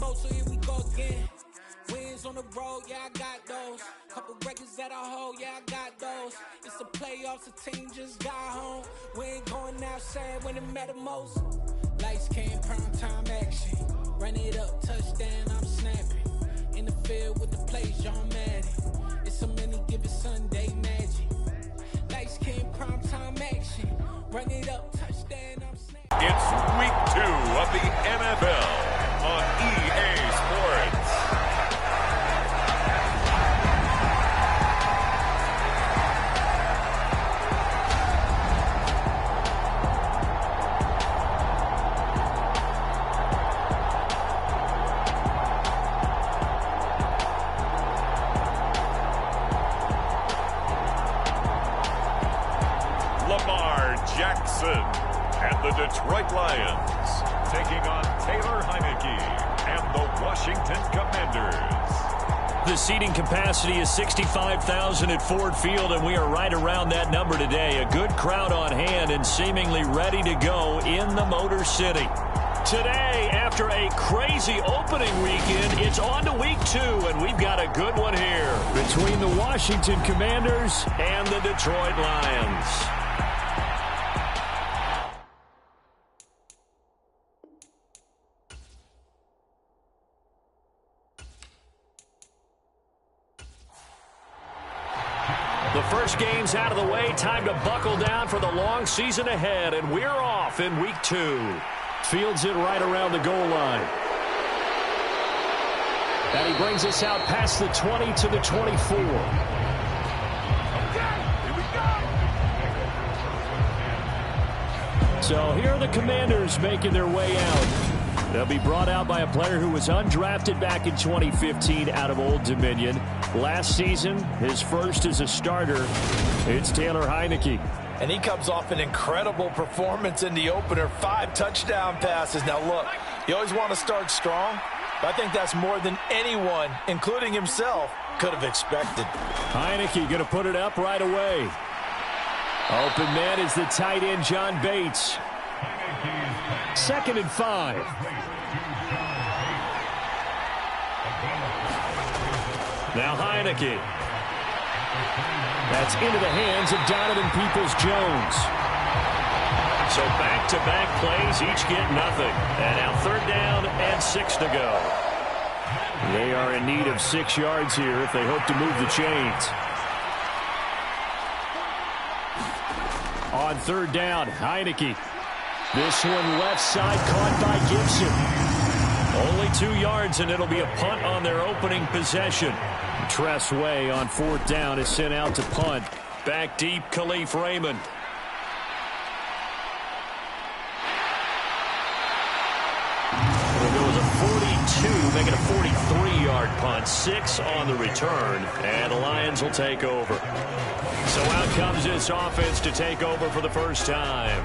boat, so here we go again. Wins on the road, yeah, I got those. Couple records that I hold, yeah, I got those. It's the playoffs, the team just got home. We ain't going outside when it matter most. Lights came, prime time action. Run it up, touchdown, I'm snapping. In the field with the plays, John Madden. It's so many, give it Sunday magic. Lights came, prime time action. Run it up, touchdown, I'm snapping. It's week 2 of the NFL on EA Sports. And the Detroit Lions taking on Taylor Heineke and the Washington Commanders. The seating capacity is 65,000 at Ford Field, and we are right around that number today. A good crowd on hand and seemingly ready to go in the Motor City. Today, after a crazy opening weekend, it's on to week 2, and we've got a good one here between the Washington Commanders and the Detroit Lions. The first game's out of the way. Time to buckle down for the long season ahead, and we're off in week 2. Fields it right around the goal line. And he brings us out past the 20 to the 24. So here are the Commanders making their way out. They'll be brought out by a player who was undrafted back in 2015 out of Old Dominion. Last season, his first as a starter, it's Taylor Heineke. And he comes off an incredible performance in the opener. 5 touchdown passes. Now look, you always want to start strong, but I think that's more than anyone, including himself, could have expected. Heineke going to put it up right away. Open man is the tight end, John Bates. 2nd and 5. Now Heineke. That's into the hands of Donovan Peoples-Jones. So back-to-back plays, each get nothing. And now 3rd down and 6 to go. They are in need of 6 yards here if they hope to move the chains. On 3rd down, Heineke. This one left side caught by Gibson. Only 2 yards, and it'll be a punt on their opening possession. Tress Way on 4th down is sent out to punt. Back deep, Khalif Raymond. It was a 42, making a 43-yard punt. 6 on the return, and the Lions will take over. So out comes this offense to take over for the first time.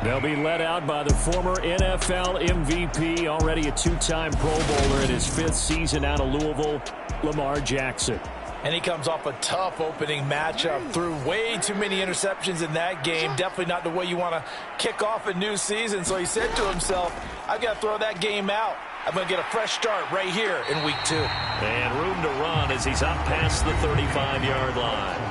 They'll be led out by the former NFL MVP, already a 2-time Pro Bowler in his 5th season out of Louisville, Lamar Jackson. And he comes off a tough opening matchup. Threw way too many interceptions in that game. Definitely not the way you want to kick off a new season. So he said to himself, I've got to throw that game out. I'm going to get a fresh start right here in week 2. And room to run as he's up past the 35-yard line.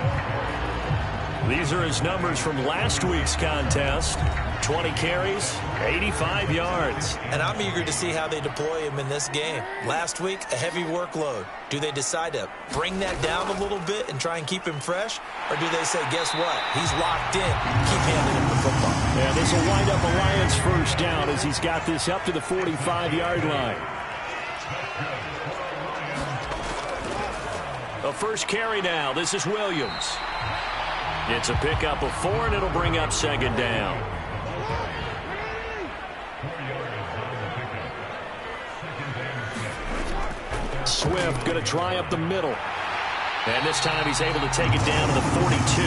These are his numbers from last week's contest. 20 carries, 85 yards. And I'm eager to see how they deploy him in this game. Last week, a heavy workload. Do they decide to bring that down a little bit and try and keep him fresh? Or do they say, guess what? He's locked in. Keep handing him the football. Yeah, this will wind up a Lions first down as he's got this up to the 45-yard line. A first carry now. This is Williams. It's a pickup of 4, and it'll bring up 2nd down. Swift going to try up the middle. And this time he's able to take it down to the 42.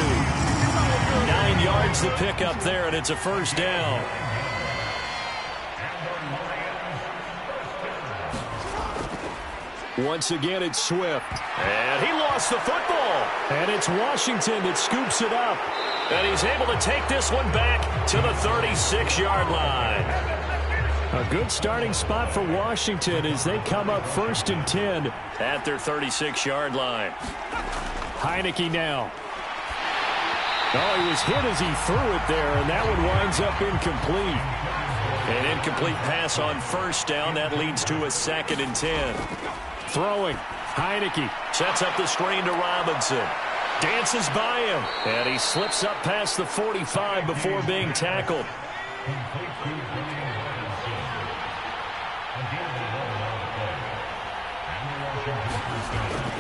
9 yards to pick up there, and it's a first down. Once again, it's Swift. And he lost the football. And it's Washington that scoops it up. And he's able to take this one back to the 36-yard line. A good starting spot for Washington as they come up 1st and 10 at their 36-yard line. Heineke now. Oh, he was hit as he threw it there, and that one winds up incomplete. An incomplete pass on 1st down. That leads to a 2nd and 10. Throwing. Heineke sets up the screen to Robinson. Dances by him, and he slips up past the 45 before being tackled.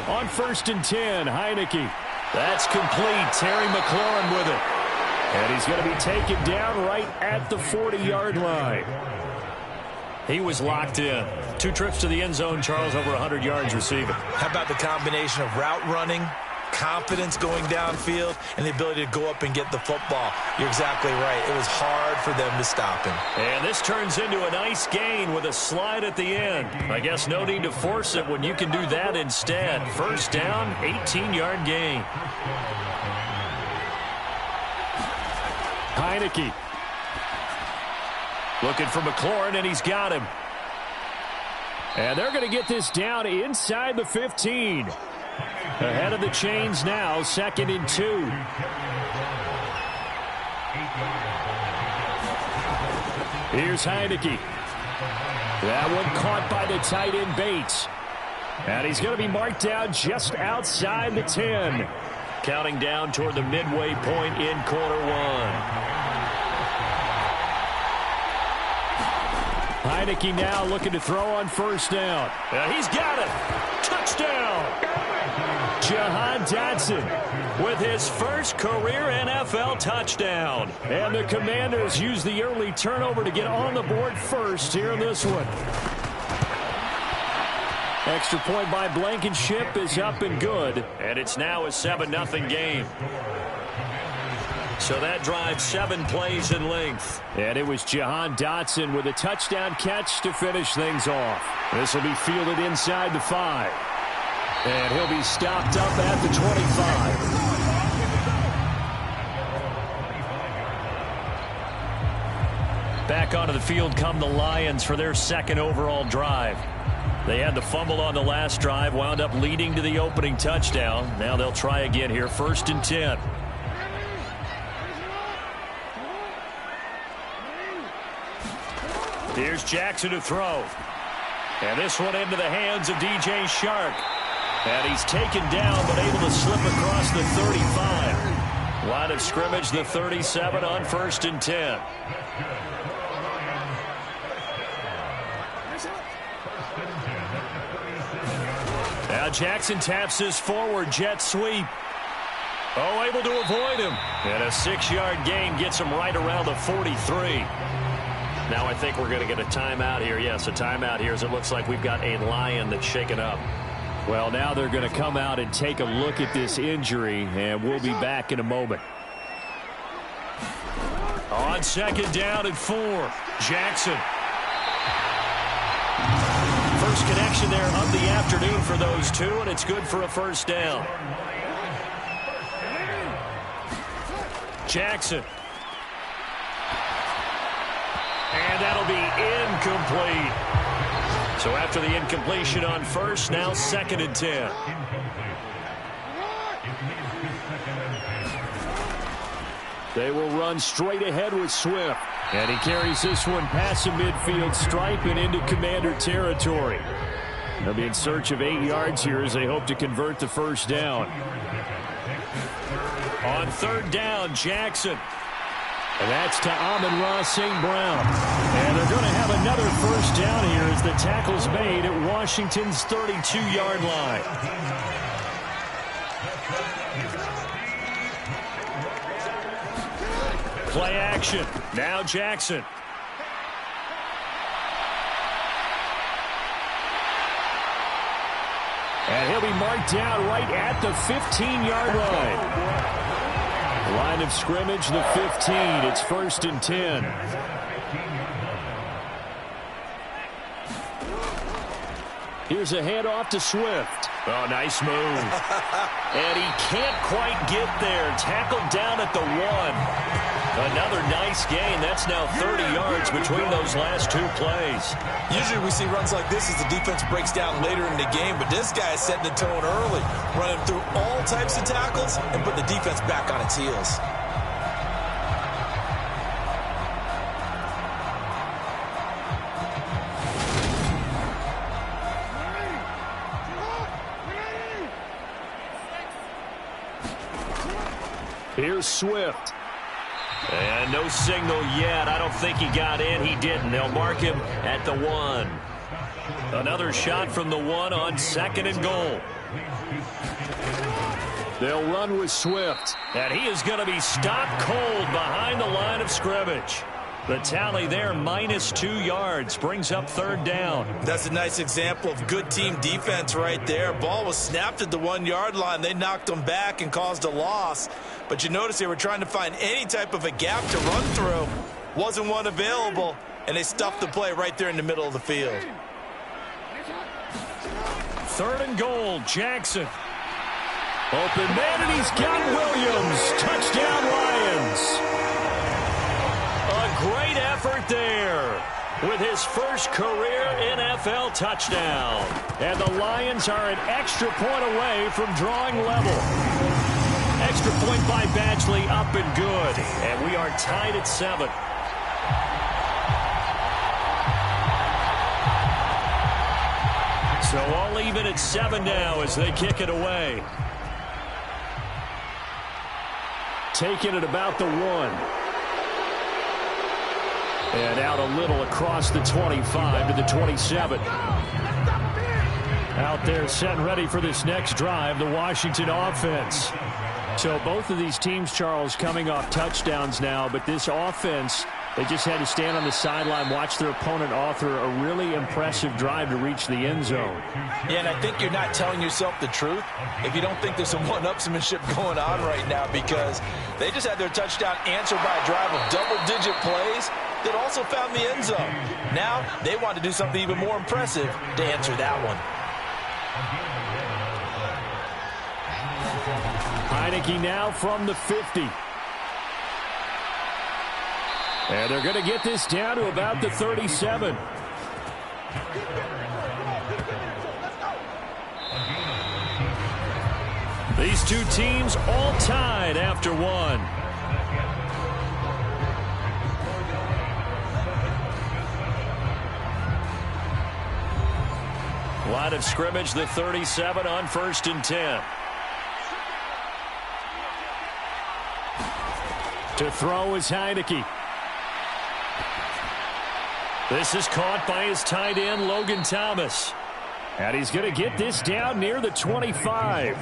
On 1st and 10, Heineke. That's complete. Terry McLaurin with it. And he's going to be taken down right at the 40-yard line. He was locked in. 2 trips to the end zone, Charles, over 100 yards receiving. How about the combination of route running, confidence going downfield, and the ability to go up and get the football? You're exactly right. It was hard for them to stop him. And this turns into a nice gain with a slide at the end. I guess no need to force it when you can do that instead. 1st down, 18-yard gain. Heineke. Looking for McLaurin, and he's got him. And they're going to get this down inside the 15. Ahead of the chains now, 2nd and 2. Here's Heineke. That one caught by the tight end Bates. And he's going to be marked down just outside the 10. Counting down toward the midway point in quarter 1. Heineke now looking to throw on 1st down. He's got it. Touchdown. Jahan Dotson with his first career NFL touchdown. And the Commanders use the early turnover to get on the board first here in this one. Extra point by Blankenship is up and good. And it's now a 7-0 game. So that drives 7 plays in length. And it was Jahan Dotson with a touchdown catch to finish things off. This will be fielded inside the 5. And he'll be stopped up at the 25. Back onto the field come the Lions for their 2nd overall drive. They had the fumble on the last drive, wound up leading to the opening touchdown. Now they'll try again here, 1st and 10. Here's Jackson to throw. And this one into the hands of DJ Shark. And he's taken down, but able to slip across the 35. Line of scrimmage, the 37 on 1st and 10. Now Jackson taps his forward jet sweep. Oh, able to avoid him. And a 6-yard gain gets him right around the 43. Now I think we're going to get a timeout here. Yes, a timeout here as it looks like we've got a Lion that's shaken up. Well, now they're going to come out and take a look at this injury, and we'll be back in a moment. On 2nd down and 4, Jackson. First connection there of the afternoon for those two, and it's good for a 1st down. Jackson. And that'll be incomplete. So after the incompletion on 1st, now 2nd and 10. They will run straight ahead with Swift. And he carries this one past the midfield stripe and into Commander territory. They'll be in search of 8 yards here as they hope to convert the 1st down. On 3rd down, Jackson. And that's to Amon-Ra St. Brown. And they're going to have another 1st down here as the tackle's made at Washington's 32-yard line. Play action. Now Jackson. And he'll be marked down right at the 15-yard line. Line of scrimmage, the 15. It's 1st and 10. Here's a handoff to Swift. Oh, nice move. And he can't quite get there. Tackled down at the 1. Another nice gain. That's now 30 yards between those last two plays. Usually we see runs like this as the defense breaks down later in the game, but this guy is setting the tone early, running through all types of tackles and putting the defense back on its heels. Here's Swift. And no signal yet. I don't think he got in. He didn't. They'll mark him at the 1. Another shot from the 1 on 2nd and goal. They'll run with Swift. And he is going to be stopped cold behind the line of scrimmage. The tally there, -2 yards, brings up 3rd down. That's a nice example of good team defense right there. Ball was snapped at the 1-yard line. They knocked them back and caused a loss. But you notice they were trying to find any type of a gap to run through. Wasn't one available, and they stuffed the play right there in the middle of the field. 3rd and goal, Jackson. Open man, and he's got Williams. Touchdown, Lions. A great effort there with his first career NFL touchdown. And the Lions are an extra point away from drawing level. Extra point by Badgley, up and good. And we are tied at 7. So all even at 7 now as they kick it away. Taking it about the 1. And out a little across the 25 to the 27. Out there set and ready for this next drive, the Washington offense. So both of these teams, Charles, coming off touchdowns now, but this offense, they just had to stand on the sideline, watch their opponent author a really impressive drive to reach the end zone. Yeah, and I think you're not telling yourself the truth if you don't think there's some one-upsmanship going on right now, because they just had their touchdown answered by a drive of double-digit plays that also found the end zone. Now they want to do something even more impressive to answer that one. Heineke now from the 50. And they're going to get this down to about the 37. These two teams all tied after 1. Line of scrimmage, the 37 on 1st and 10. To throw is Heineke. This is caught by his tight end, Logan Thomas. And he's going to get this down near the 25.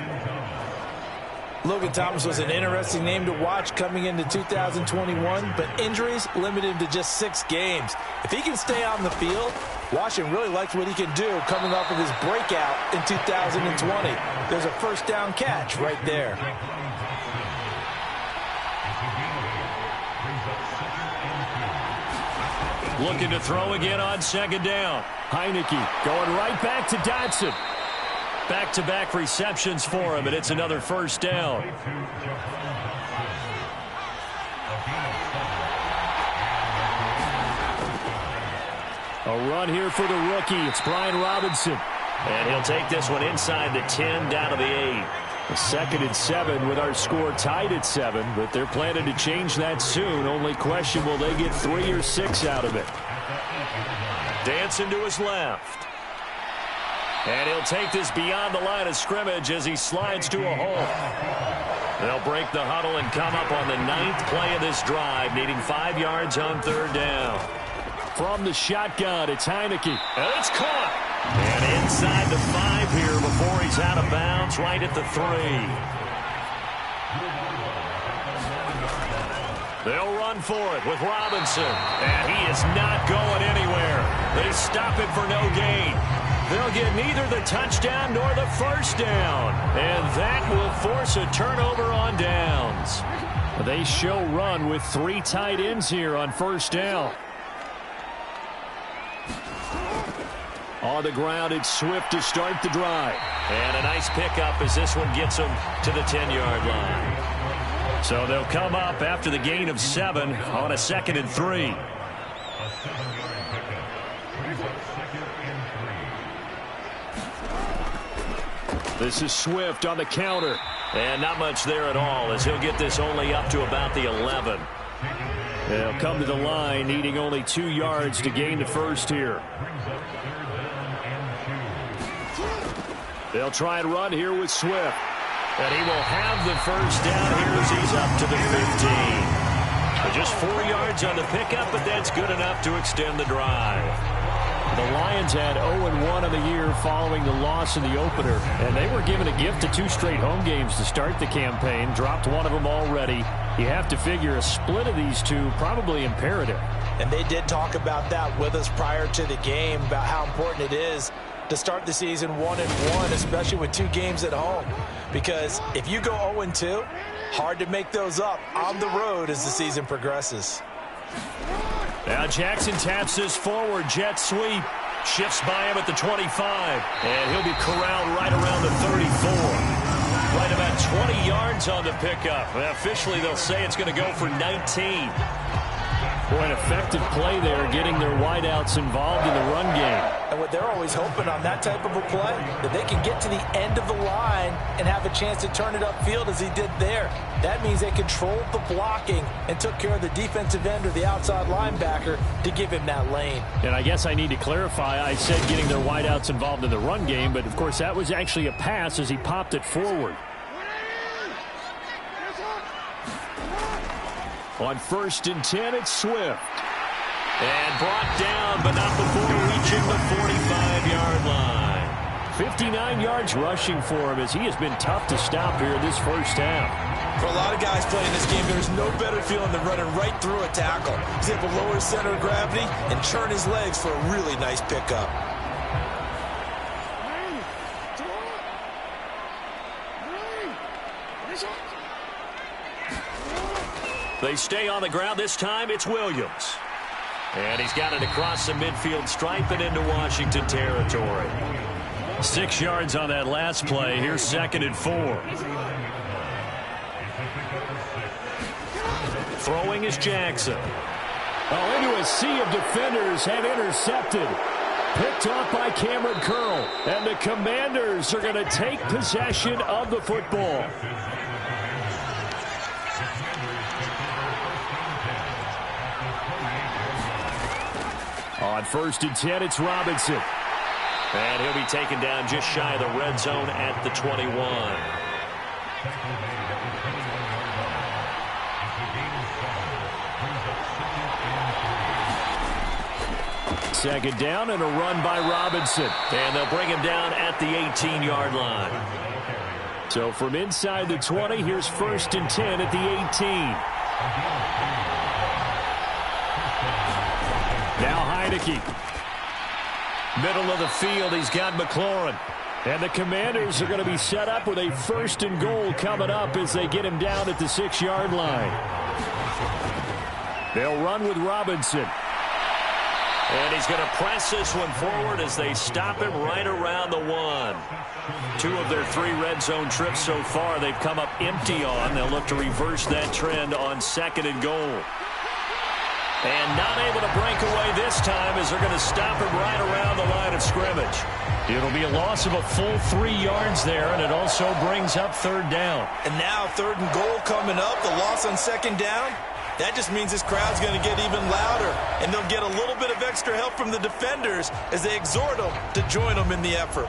Logan Thomas was an interesting name to watch coming into 2021, but injuries limited him to just 6 games. If he can stay on the field, Washington really likes what he can do coming off of his breakout in 2020. There's a first down catch right there. Looking to throw again on 2nd down. Heineke going right back to Dotson. Back-to-back receptions for him, and it's another first down. A run here for the rookie. It's Brian Robinson. And he'll take this one inside the 10, down to the 8. A 2nd and 7 with our score tied at 7, but they're planning to change that soon. Only question, will they get 3 or 6 out of it? Dancing to his left. And he'll take this beyond the line of scrimmage as he slides to a hole. They'll break the huddle and come up on the 9th play of this drive, needing 5 yards on 3rd down. From the shotgun, it's Heineke. And it's caught. And inside the 5 here before he's out of bounds, right at the 3. They'll run for it with Robinson. And he is not going anywhere. They stop it for no gain. They'll get neither the touchdown nor the first down. And that will force a turnover on downs. They show run with 3 tight ends here on 1st down. On the ground, it's Swift to start the drive. And a nice pickup as this one gets him to the 10-yard line. So they'll come up after the gain of 7 on a 2nd and 3. This is Swift on the counter. And not much there at all, as he'll get this only up to about the 11. They'll come to the line needing only 2 yards to gain the first here. They'll try and run here with Swift. And he will have the first down here as he's up to the 15. Just 4 yards on the pickup, but that's good enough to extend the drive. The Lions had 0-1 on the year following the loss in the opener, and they were given a gift of 2 straight home games to start the campaign, dropped one of them already. You have to figure a split of these two probably imperative. And they did talk about that with us prior to the game, about how important it is to start the season 1-1, especially with 2 games at home. Because if you go 0-2, hard to make those up on the road as the season progresses. Now Jackson taps this forward, jet sweep. Shifts by him at the 25. And he'll be corralled right around the 34. Right about 20 yards on the pickup. And officially, they'll say it's going to go for 19. Boy, an effective play there, getting their wideouts involved in the run game. And what they're always hoping on that type of a play, that they can get to the end of the line and have a chance to turn it upfield as he did there. That means they controlled the blocking and took care of the defensive end or the outside linebacker to give him that lane. And I guess I need to clarify, I said getting their wideouts involved in the run game, but of course that was actually a pass as he popped it forward. On 1st and 10, it's Swift. And brought down, but not before reaching the 45-yard line. 59 yards rushing for him as he has been tough to stop here this first half. For a lot of guys playing this game, there's no better feeling than running right through a tackle. He's able to lower his center of gravity and churn his legs for a really nice pickup. They stay on the ground. This time it's Williams. And he's got it across the midfield stripe and into Washington territory. 6 yards on that last play. Here's 2nd and 4. Throwing is Jackson. Oh, into a sea of defenders and intercepted. Picked off by Cameron Curl. And the Commanders are going to take possession of the football. On 1st and 10, it's Robinson. And he'll be taken down just shy of the red zone at the 21. Second down and a run by Robinson. And they'll bring him down at the 18-yard line. So from inside the 20, here's 1st and 10 at the 18. Now Heineke. Middle of the field, he's got McLaurin. And the Commanders are going to be set up with a 1st and goal coming up as they get him down at the 6-yard line. They'll run with Robinson. And he's going to press this one forward as they stop him right around the 1. 2 of their 3 red zone trips so far they've come up empty on. They'll look to reverse that trend on 2nd and goal. And not able to break away this time as they're going to stop him right around the line of scrimmage. It'll be a loss of a full 3 yards there, and it also brings up 3rd down. And now 3rd and goal coming up, the loss on 2nd down. That just means this crowd's going to get even louder, and they'll get a little bit of extra help from the defenders as they exhort them to join them in the effort.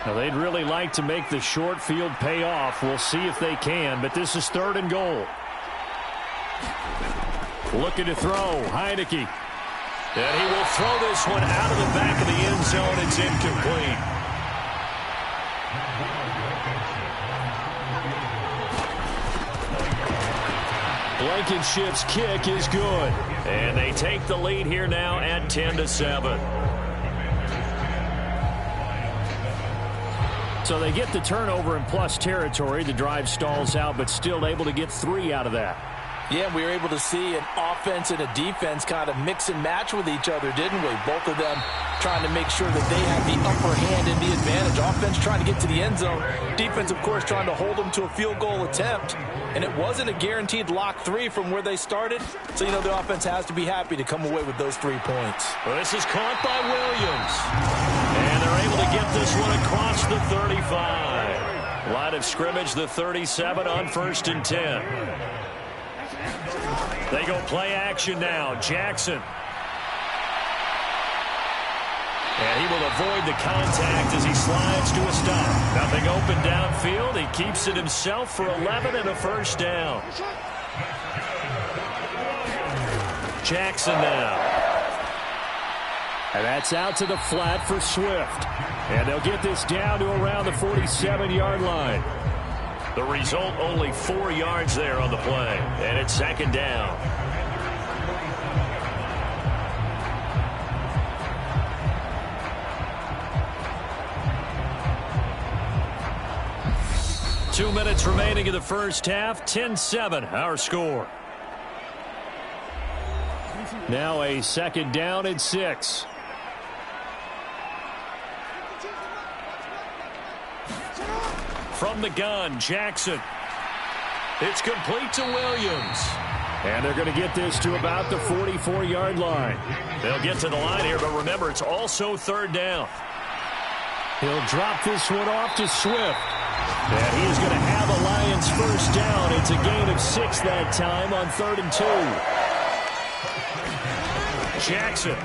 Now, they'd really like to make the short field pay off. We'll see if they can, but this is 3rd and goal. Looking to throw, Heineke. And he will throw this one out of the back of the end zone. It's incomplete. Blankenship's kick is good. And they take the lead here now at 10-7. So they get the turnover in plus territory. The drive stalls out, but still able to get 3 out of that. Yeah, we were able to see an offense and a defense kind of mix and match with each other, didn't we? Both of them trying to make sure that they have the upper hand and the advantage. Offense trying to get to the end zone. Defense, of course, trying to hold them to a field goal attempt. And it wasn't a guaranteed lock 3 from where they started. So, the offense has to be happy to come away with those 3 points. Well, this is caught by Williams. And they're able to get this one across the 35. Line of scrimmage, the 37 on 1st and 10. They go play action now. Jackson. And he will avoid the contact as he slides to a stop. Nothing open downfield. He keeps it himself for 11 and a first down. Jackson now. And that's out to the flat for Swift. And they'll get this down to around the 47-yard line. The result, only 4 yards there on the play. And it's 2nd down. Two minutes remaining in the first half. 10-7, our score. Now a 2nd down and 6. From the gun, Jackson. It's complete to Williams. And they're going to get this to about the 44-yard line. They'll get to the line here, but remember, it's also 3rd down. He'll drop this one off to Swift. And he is going to have a Lions first down. It's a gain of 6 that time on 3rd and 2. Jackson.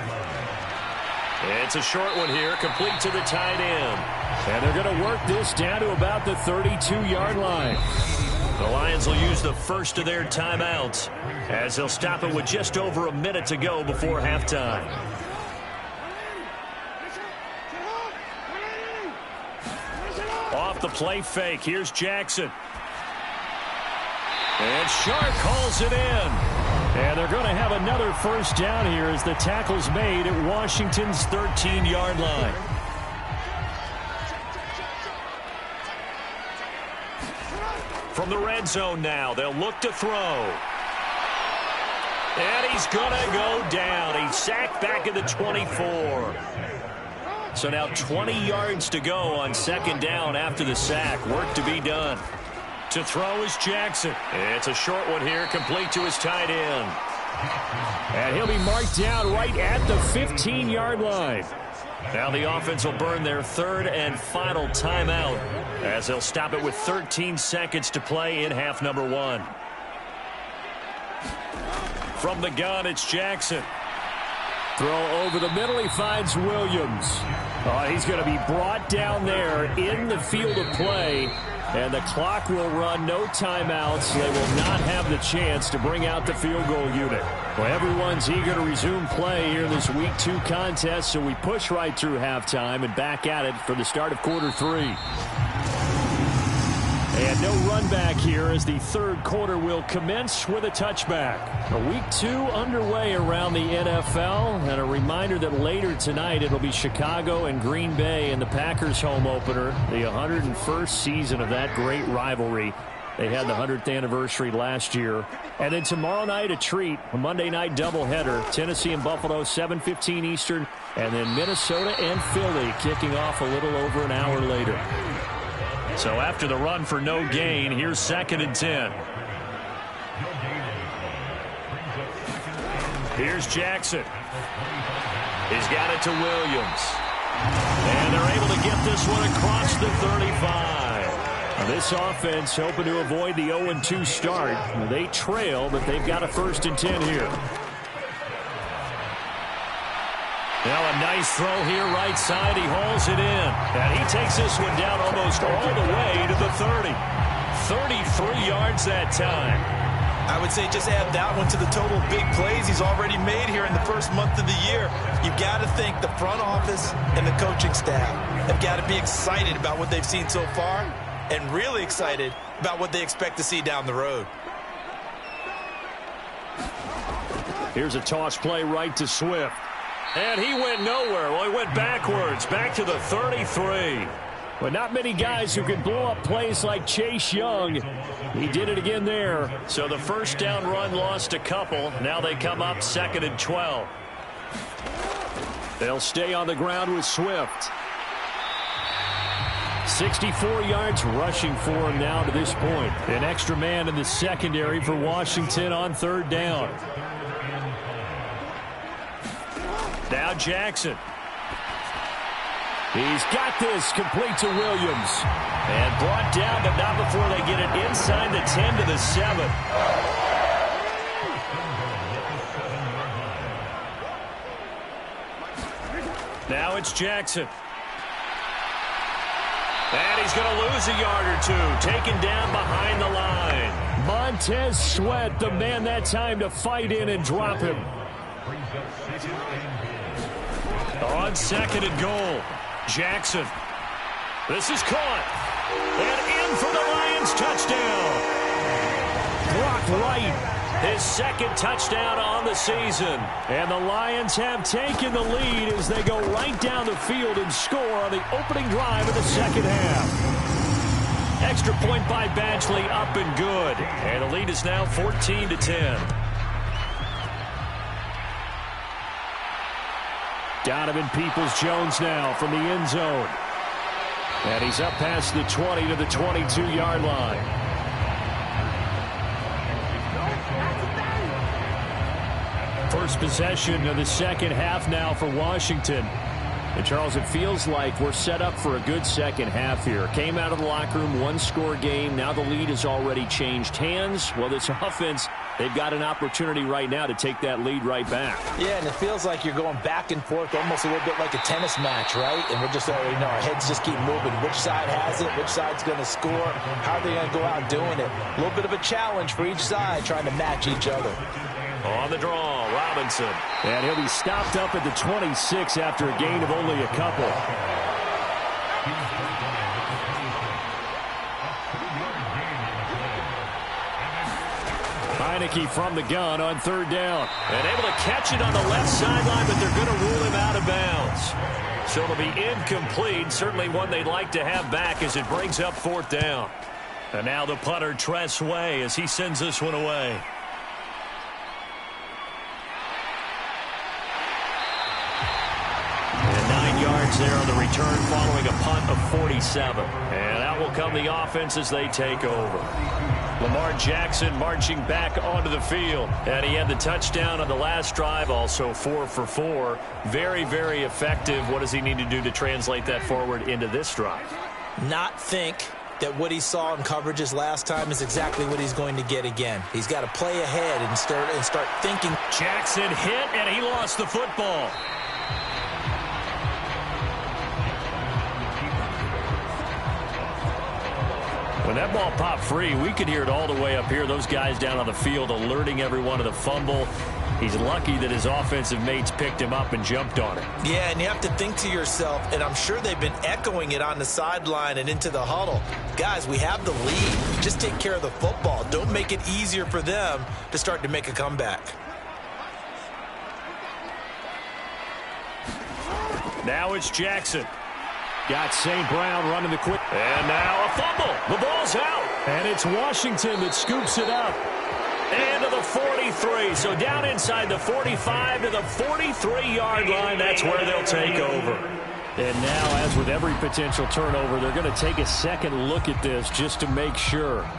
It's a short one here, complete to the tight end. And they're going to work this down to about the 32-yard line. The Lions will use the first of their timeouts as they'll stop it with just over a minute to go before halftime. Off the play fake, here's Jackson. And Shark calls it in. And they're going to have another first down here as the tackle's made at Washington's 13-yard line. From the red zone now, they'll look to throw. And he's going to go down. He's sacked back at the 24. So now 20 yards to go on 2nd down after the sack. Work to be done. To throw is Jackson. It's a short one here, complete to his tight end. And he'll be marked down right at the 15-yard line. Now the offense will burn their 3rd and final timeout as they'll stop it with 13 seconds to play in half number 1. From the gun, it's Jackson. Throw over the middle, he finds Williams. He's going to be brought down there in the field of play. And the clock will run, no timeouts. They will not have the chance to bring out the field goal unit. Well, everyone's eager to resume play here in this Week 2 contest, so we push right through halftime and back at it for the start of quarter 3. And no run back here as the 3rd quarter will commence with a touchback. Week 2 underway around the NFL. And a reminder that later tonight it'll be Chicago and Green Bay in the Packers home opener. The 101st season of that great rivalry. They had the 100th anniversary last year. And then tomorrow night a treat. A Monday night doubleheader. Tennessee and Buffalo, 7:15 Eastern. And then Minnesota and Philly kicking off a little over an hour later. So after the run for no gain, here's 2nd and 10. Here's Jackson. He's got it to Williams. And they're able to get this one across the 35. This offense hoping to avoid the 0-2 start. They trail, but they've got a 1st and 10 here. Now a nice throw here right side. He hauls it in. And he takes this one down almost all the way to the 30. 33 yards that time. I would say just add that one to the total big plays he's already made here in the first month of the year. You've got to think the front office and the coaching staff have got to be excited about what they've seen so far and really excited about what they expect to see down the road. Here's a toss play right to Swift. And he went nowhere. Well, he went backwards, back to the 33. But not many guys who can blow up plays like Chase Young. He did it again there. So the first down run lost a couple. Now they come up 2nd and 12. They'll stay on the ground with Swift. 64 yards rushing for him now to this point. An extra man in the secondary for Washington on 3rd down. Now Jackson. He's got this, complete to Williams. And brought down, but not before they get it inside the 10 to the 7. Now it's Jackson. And he's going to lose a yard or two, taken down behind the line. Montez Sweat, the man that time to fight in and drop him. On 2nd and goal, Jackson. This is caught. And in for the Lions touchdown. Brock Wright, his 2nd touchdown on the season. And the Lions have taken the lead as they go right down the field and score on the opening drive of the 2nd half. Extra point by Badgley, up and good. And the lead is now 14-10. Donovan Peoples-Jones now from the end zone. And he's up past the 20 to the 22-yard line. First possession of the 2nd half now for Washington. And Charles, it feels like we're set up for a good 2nd half here. Came out of the locker room, 1-score game. Now the lead has already changed hands. Well, this offense, they've got an opportunity right now to take that lead right back. Yeah, and it feels like you're going back and forth, almost a little bit like a tennis match, right? And we're just already know our heads just keep moving. Which side has it? Which side's going to score? How are they going to go out doing it? A little bit of a challenge for each side, trying to match each other. On the draw, Robinson. And he'll be stopped up at the 26 after a gain of only a couple. Heineke from the gun on 3rd down. And able to catch it on the left sideline, but they're going to rule him out of bounds. So it'll be incomplete. Certainly one they'd like to have back as it brings up 4th down. And now the punter, Tress Way, as he sends this one away. There on the return following a punt of 47. And out will come the offense as they take over. Lamar Jackson marching back onto the field. And he had the touchdown on the last drive, also 4 for 4. Very, very effective. What does he need to do to translate that forward into this drive? Not think that what he saw in coverages last time is exactly what he's going to get again. He's got to play ahead and start thinking. Jackson hit, and he lost the football. When that ball popped free, we could hear it all the way up here. Those guys down on the field alerting everyone of the fumble. He's lucky that his offensive mates picked him up and jumped on it. Yeah, and you have to think to yourself, and I'm sure they've been echoing it on the sideline and into the huddle. Guys, we have the lead. Just take care of the football. Don't make it easier for them to start to make a comeback. Now it's Jackson. Got St. Brown running the quick. And now a fumble. The ball's out. And it's Washington that scoops it up. And to the 43. So down inside the 45 to the 43-yard line. That's where they'll take over. And now, as with every potential turnover, they're going to take a second look at this just to make sure.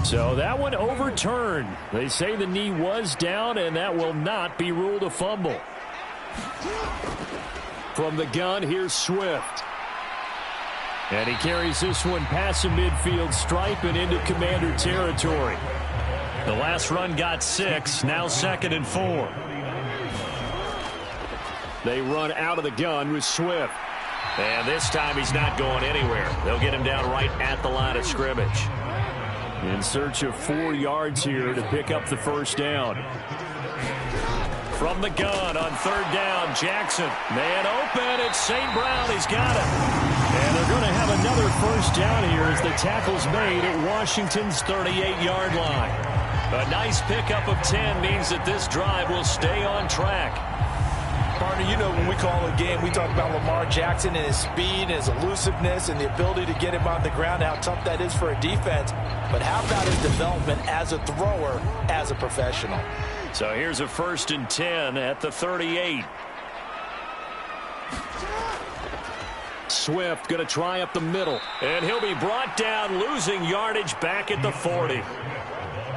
So that one overturned. They say the knee was down, and that will not be ruled a fumble. From the gun, here's Swift. And he carries this one past the midfield stripe and into Commander territory. The last run got 6, now 2nd and 4. They run out of the gun with Swift. And this time he's not going anywhere. They'll get him down right at the line of scrimmage. In search of 4 yards here to pick up the first down. From the gun on third down, Jackson. Man open, it's St. Brown. He's got it. And they're going to have another first down here as the tackle's made at Washington's 38-yard line. A nice pickup of 10 means that this drive will stay on track. Partner, you know when we call a game, we talk about Lamar Jackson and his speed and his elusiveness and the ability to get him on the ground, how tough that is for a defense. But how about his development as a thrower, as a professional? So here's a 1st and 10 at the 38. Swift going to try up the middle. And he'll be brought down, losing yardage back at the 40.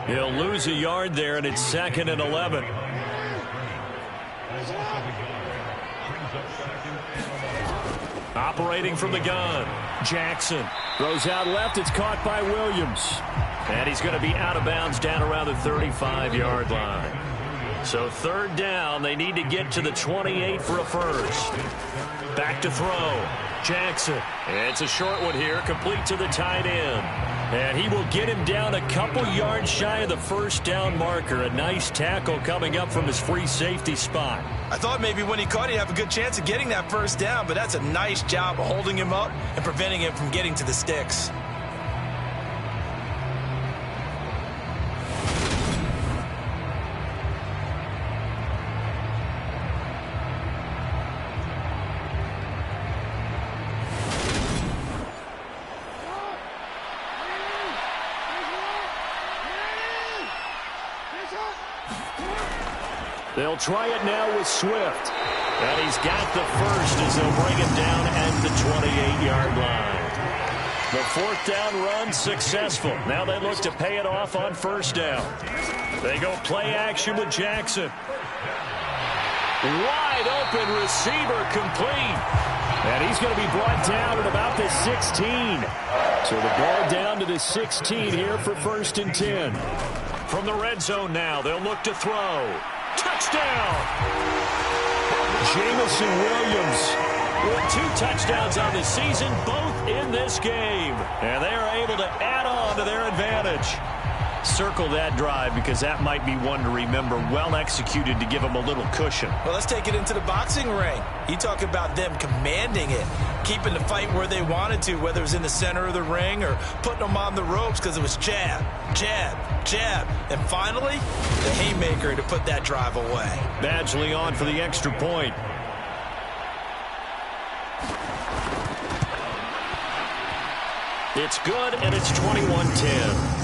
He'll lose a yard there, and it's 2nd and 11. Operating from the gun, Jackson throws out left. It's caught by Williams. And he's going to be out of bounds down around the 35-yard line. So 3rd down, they need to get to the 28 for a first. Back to throw. Jackson. It's a short one here, complete to the tight end. And he will get him down a couple yards shy of the first down marker. A nice tackle coming up from his free safety spot. I thought maybe when he caught, he'd have a good chance of getting that first down, but that's a nice job of holding him up and preventing him from getting to the sticks. They'll try it now with Swift. And he's got the first as they'll bring him down at the 28-yard line. The 4th down run successful. Now they look to pay it off on 1st down. They go play action with Jackson. Wide open receiver complete. And he's going to be brought down at about the 16. So the ball down to the 16 here for 1st and 10. From the red zone now, they'll look to throw. Touchdown! Jamison Williams with 2 touchdowns on the season, both in this game. And they are able to add on to their advantage. Circle that drive because that might be one to remember. Well executed to give them a little cushion. Well, let's take it into the boxing ring. You talk about them commanding it, keeping the fight where they wanted to, whether it was in the center of the ring or putting them on the ropes because it was jab, jab, jab. And finally, the haymaker to put that drive away. Badgley on for the extra point. It's good, and it's 21-10.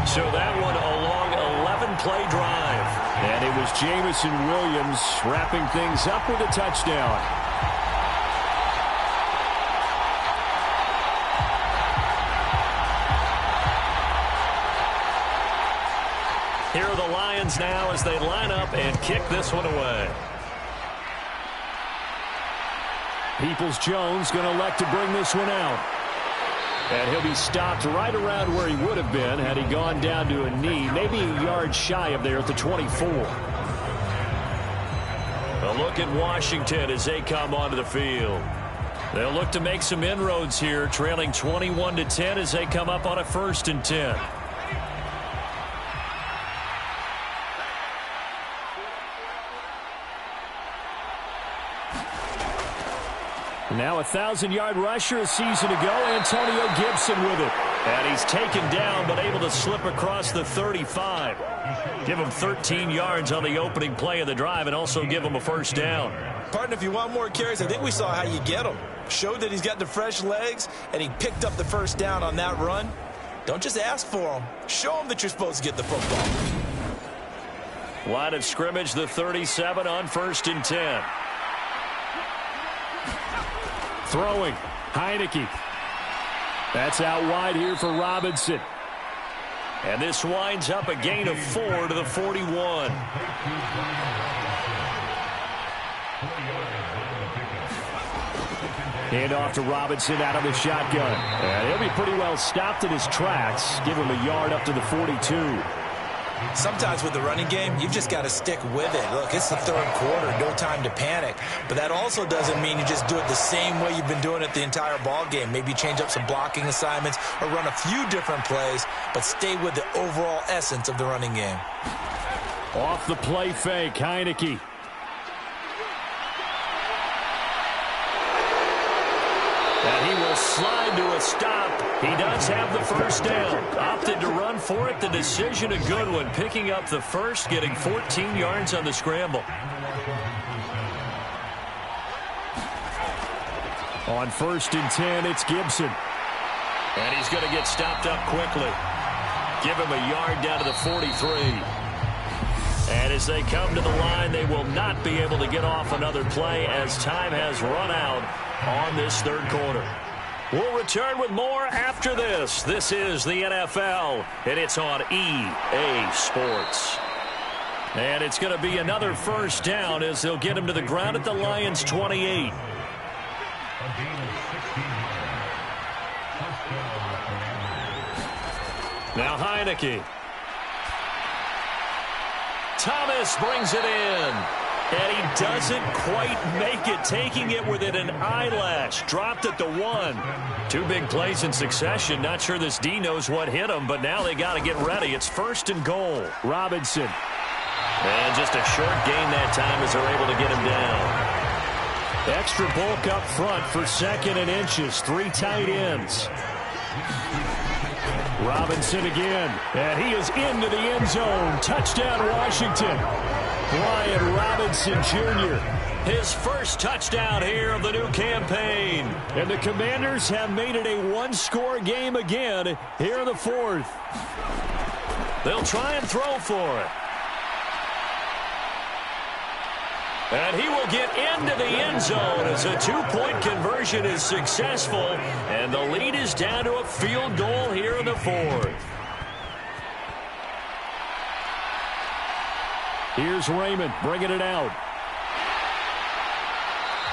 So that one a long 11-play drive. And it was Jamison Williams wrapping things up with a touchdown. Here are the Lions now as they line up and kick this one away. Peoples-Jones going to elect to bring this one out. And he'll be stopped right around where he would have been had he gone down to a knee, maybe a yard shy of there at the 24. A look at Washington as they come onto the field. They'll look to make some inroads here, trailing 21-10 as they come up on a 1st and 10. Now a 1,000-yard rusher a season ago, Antonio Gibson with it. And he's taken down but able to slip across the 35. Give him 13 yards on the opening play of the drive and also give him a 1st down. Partner, if you want more carries, I think we saw how you get them. Showed that he's got the fresh legs, and he picked up the 1st down on that run. Don't just ask for them. Show them that you're supposed to get the football. Line of scrimmage, the 37 on 1st and 10. Throwing, Heineke. That's out wide here for Robinson. And this winds up a gain of 4 to the 41. Hand off to Robinson out of the shotgun. And he'll be pretty well stopped in his tracks. Give him a yard up to the 42. Sometimes with the running game, you've just got to stick with it. Look, it's the 3rd quarter, no time to panic. But that also doesn't mean you just do it the same way you've been doing it the entire ball game. Maybe change up some blocking assignments or run a few different plays, but stay with the overall essence of the running game. Off the play fake, Heineke. And he will slide to a stop. He does have the first down. Opted to run for it. The decision a good one. Picking up the first, getting 14 yards on the scramble. On 1st and 10, it's Gibson. And he's going to get stopped up quickly. Give him a yard down to the 43. And as they come to the line, they will not be able to get off another play as time has run out on this third quarter. We'll return with more after this. This is the NFL, and it's on EA Sports. And it's going to be another first down as they'll get him to the ground at the Lions' 28. Now Heineke. Thomas brings it in. And he doesn't quite make it, taking it within an eyelash. Dropped at the 1. 2 big plays in succession. Not sure this D knows what hit him, but now they got to get ready. It's 1st and goal. Robinson. And just a short gain that time as they're able to get him down. Extra bulk up front for 2nd and inches. 3 tight ends. Robinson again. And he is into the end zone. Touchdown, Washington. Brian Robinson Jr. His first touchdown here of the new campaign. And the Commanders have made it a 1-score game again here in the 4th. They'll try and throw for it. And he will get into the end zone as a 2-point conversion is successful. And the lead is down to a field goal here in the 4th. Here's Raymond bringing it out.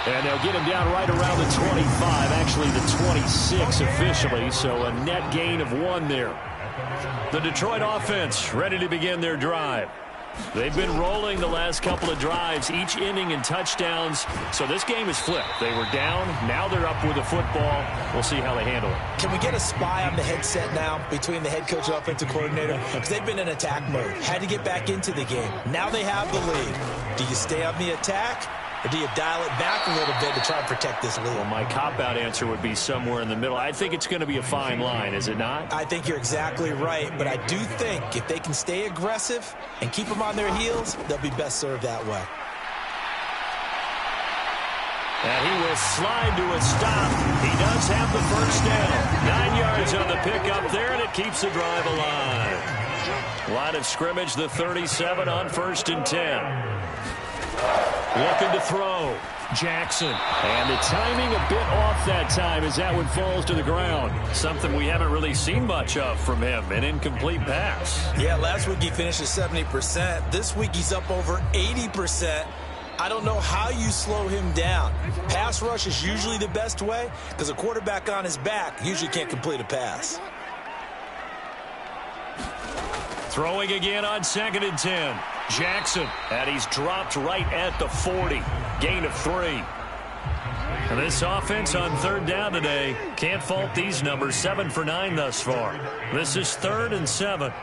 And they'll get him down right around the 25, actually the 26 officially, so a net gain of 1 there. The Detroit offense ready to begin their drive. They've been rolling the last couple of drives, each inning in touchdowns, so this game is flipped. They were down, now they're up with the football. We'll see how they handle it. Can we get a spy on the headset now between the head coach and offensive coordinator? Because they've been in attack mode, had to get back into the game. Now they have the lead. Do you stay on the attack, or do you dial it back a little bit to try and protect this lead? Well, my cop-out answer would be somewhere in the middle. I think it's going to be a fine line, is it not? I think you're exactly right, but I do think if they can stay aggressive and keep them on their heels, they'll be best served that way. And he will slide to a stop. He does have the first down. 9 yards on the pickup there, and it keeps the drive alive. Line of scrimmage, the 37 on 1st and 10. Looking to throw. Jackson. And the timing a bit off that time as that one falls to the ground. Something we haven't really seen much of from him, an incomplete pass. Yeah, last week he finished at 70%. This week he's up over 80%. I don't know how you slow him down. Pass rush is usually the best way because a quarterback on his back usually can't complete a pass. Throwing again on 2nd and 10. Jackson, and he's dropped right at the 40. Gain of 3. And this offense on 3rd down today, can't fault these numbers. 7 for 9 thus far. This is 3rd and 7.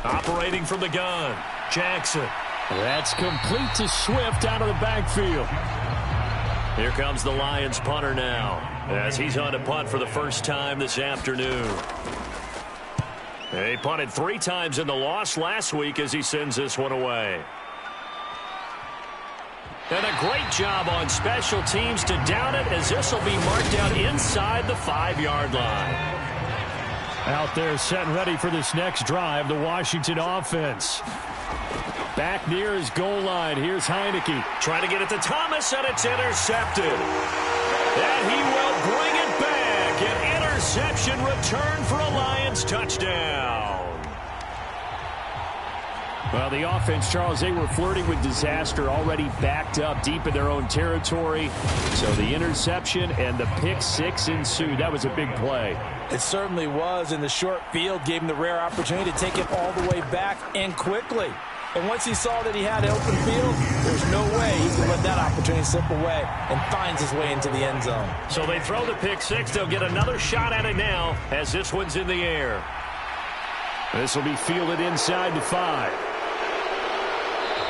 Operating from the gun, Jackson. That's complete to Swift out of the backfield. Here comes the Lions punter now, as he's on to punt for the first time this afternoon. He punted 3 times in the loss last week as he sends this one away. And a great job on special teams to down it as this will be marked out inside the 5-yard line. Out there set and ready for this next drive, the Washington offense. Back near his goal line. Here's Heineke. Trying to get it to Thomas, and it's intercepted. And he will bring it back. An interception return for a Lions touchdown. Well, the offense, Charles, they were flirting with disaster, already backed up deep in their own territory. So the interception and the pick 6 ensued. That was a big play. It certainly was, and the short field gave him the rare opportunity to take it all the way back and quickly. And once he saw that he had an open field, there's no way he's going to let that opportunity slip away, and finds his way into the end zone. So they throw the pick 6. They'll get another shot at it now as this one's in the air. This will be fielded inside the 5.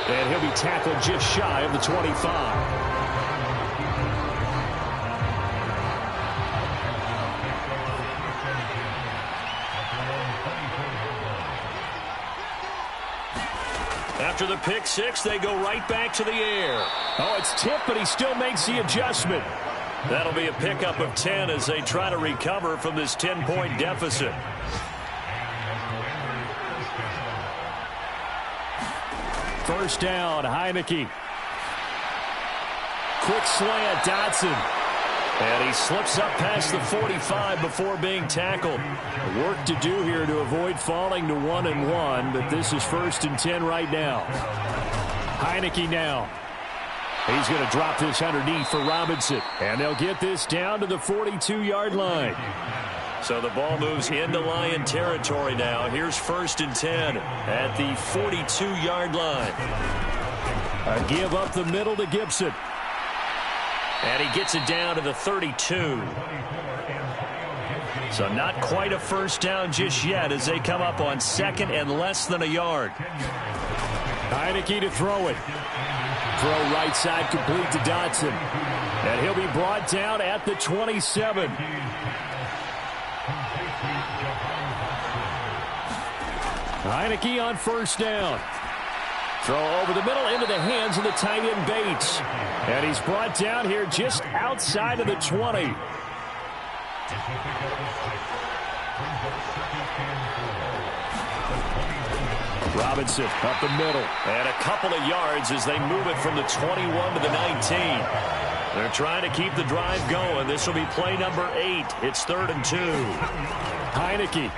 And he'll be tackled just shy of the 25. After the pick six, they go right back to the air. Oh, it's tipped, but he still makes the adjustment. That'll be a pickup of 10 as they try to recover from this 10-point deficit. First down, Heineke. Quick slant, Dotson. And he slips up past the 45 before being tackled. Work to do here to avoid falling to 1-1, but this is 1st and 10 right now. Heineke now. He's going to drop this underneath for Robinson. And they'll get this down to the 42-yard line. So the ball moves into Lion territory now. Here's 1st and 10 at the 42-yard line. A give up the middle to Gibson. And he gets it down to the 32. So not quite a first down just yet as they come up on 2nd and less than a yard. Heineke to throw it. Throw right side complete to Dotson. And he'll be brought down at the 27. Heineke on first down. Throw over the middle into the hands of the tight end Bates. And he's brought down here just outside of the 20. Robinson up the middle. And a couple of yards as they move it from the 21 to the 19. They're trying to keep the drive going. This will be play number 8. It's 3rd and 2. Heineke.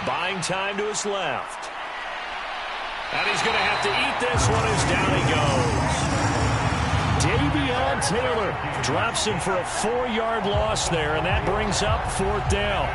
Buying time to his left. And he's going to have to eat this one as down he goes. Davion Taylor drops him for a 4-yard loss there, and that brings up 4th down.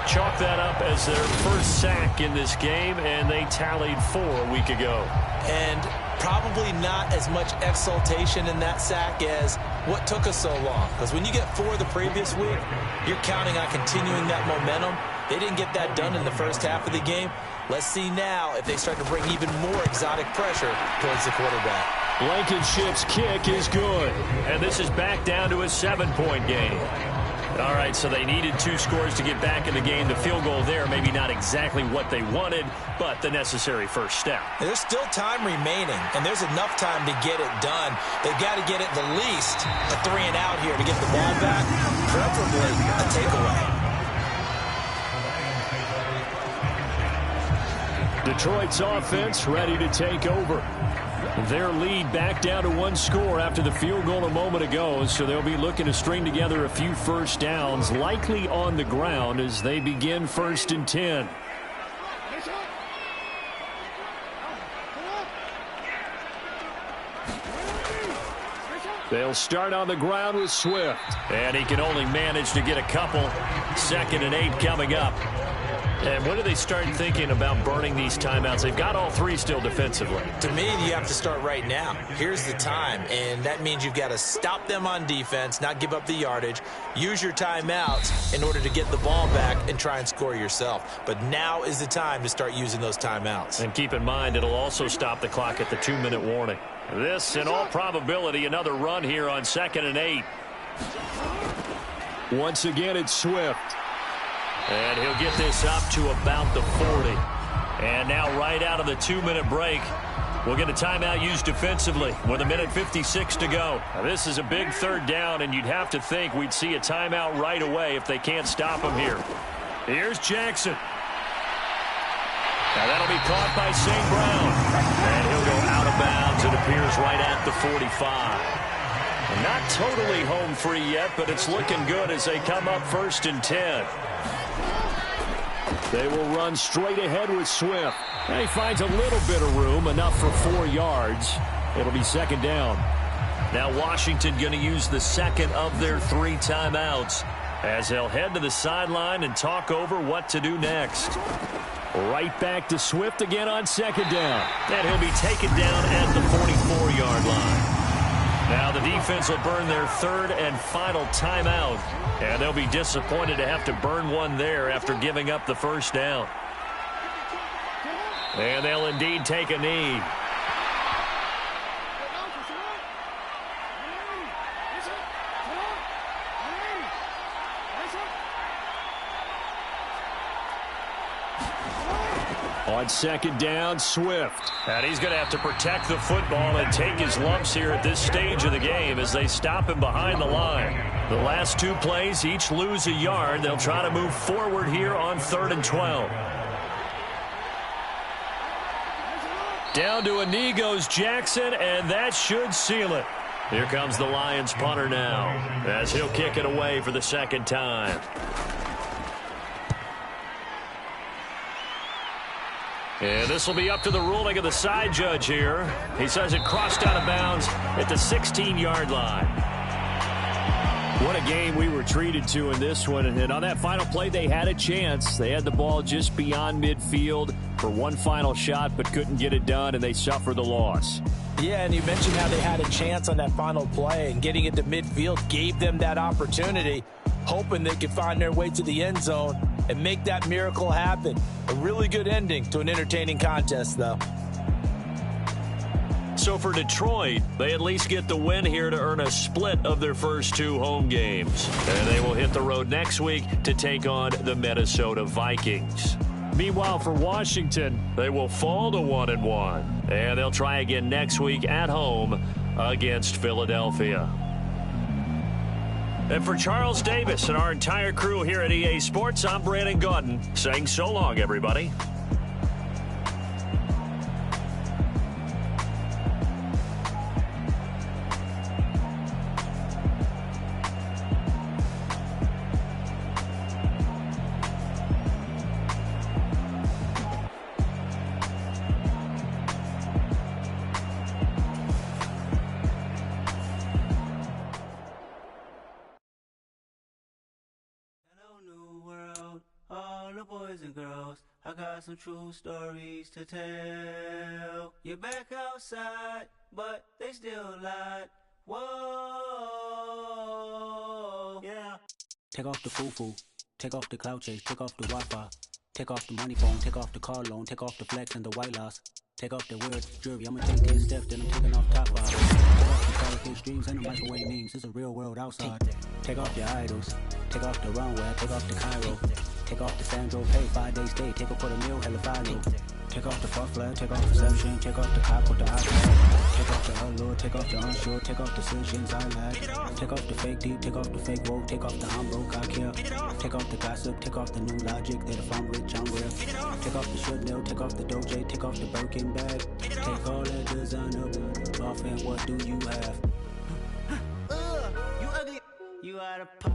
Chalk that up as their first sack in this game, and they tallied 4 a week ago. And probably not as much exultation in that sack as what took us so long. Because when you get 4 the previous week, you're counting on continuing that momentum. They didn't get that done in the first half of the game. Let's see now if they start to bring even more exotic pressure towards the quarterback. Blankenship's kick is good. And this is back down to a 7-point game. All right, so they needed 2 scores to get back in the game. The field goal there, maybe not exactly what they wanted, but the necessary first step. There's still time remaining, and there's enough time to get it done. They've got to get at the least a 3 and out here to get the ball back, preferably a takeaway. Detroit's offense ready to take over. Their lead back down to 1 score after the field goal a moment ago, so they'll be looking to string together a few first downs, likely on the ground as they begin 1st and 10. They'll start on the ground with Swift, and he can only manage to get a couple. 2nd and 8 coming up. And when do they start thinking about burning these timeouts? They've got all 3 still defensively. To me, you have to start right now. Here's the time, and that means you've got to stop them on defense, not give up the yardage, use your timeouts in order to get the ball back and try and score yourself. But now is the time to start using those timeouts. And keep in mind, it'll also stop the clock at the 2-minute warning. This, in all probability, another run here on 2nd and 8. Once again, it's Swift. And he'll get this up to about the 40. And now right out of the 2-minute break, we'll get a timeout used defensively with 1:56 to go. Now, this is a big 3rd down, and you'd have to think we'd see a timeout right away if they can't stop him here. Here's Jackson. Now that'll be caught by St. Brown. And he'll go out of bounds. It appears right at the 45. Not totally home free yet, but it's looking good as they come up 1st and 10. They will run straight ahead with Swift. And he finds a little bit of room, enough for 4 yards. It'll be 2nd down. Now Washington going to use the 2nd of their 3 timeouts as they'll head to the sideline and talk over what to do next. Right back to Swift again on 2nd down. And he'll be taken down at the 44-yard line. Now the defense will burn their 3rd and final timeout. And they'll be disappointed to have to burn one there after giving up the first down. And they'll indeed take a knee. On second down, Swift. And he's going to have to protect the football and take his lumps here at this stage of the game as they stop him behind the line. The last two plays each lose a yard. They'll try to move forward here on 3rd and 12. Down to a knee goes Jackson, and that should seal it. Here comes the Lions punter now as he'll kick it away for the second time. And this will be up to the ruling of the side judge here. He says it crossed out of bounds at the 16-yard line. What a game we were treated to in this one. And on that final play, they had a chance. They had the ball just beyond midfield for one final shot, but couldn't get it done, and they suffered the loss. Yeah, and you mentioned how they had a chance on that final play, and getting it to midfield gave them that opportunity, hoping they could find their way to the end zone and make that miracle happen. A really good ending to an entertaining contest, though. So for Detroit, they at least get the win here to earn a split of their first two home games. And they will hit the road next week to take on the Minnesota Vikings. Meanwhile, for Washington, they will fall to 1-1. And they'll try again next week at home against Philadelphia. And for Charles Davis and our entire crew here at EA Sports, I'm Brandon Gaudin saying so long, everybody. Boys and girls, I got some true stories to tell. You're back outside, but they still lied. Whoa, yeah. Take off the foo-foo, take off the cloud chase, take off the Wi-Fi, take off the money phone, take off the car loan, take off the flex and the white loss, take off the weird jewelry. I'ma take in steps, then I'm taking off top five. Take off the colorful streams and the microwave memes. It's a real world outside. Take off your idols, take off the runway, take off the Cairo. Take off the Sandro, pay 5 days stay, take up for the meal, hella final. Take off the fuck flag, take off perception, take off the cop with the iPad. Take off the allure, take off the unsure, take off decisions I lack. Take off the fake deep, take off the fake woke, take off the I'm broke, I care. Take off the gossip, take off the new logic, that if I'm rich, I'm real. Take off the should know, take off the Doja, take off the Birkin bag. Take all that designer off and what do you have? You ugly. You out of pocket.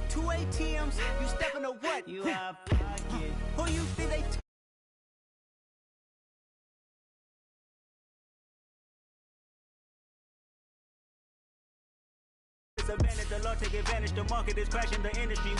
2 ATMs, you stepping to what? You out of pocket. Who you think they advantage, the law take advantage, the market is crashing, the industry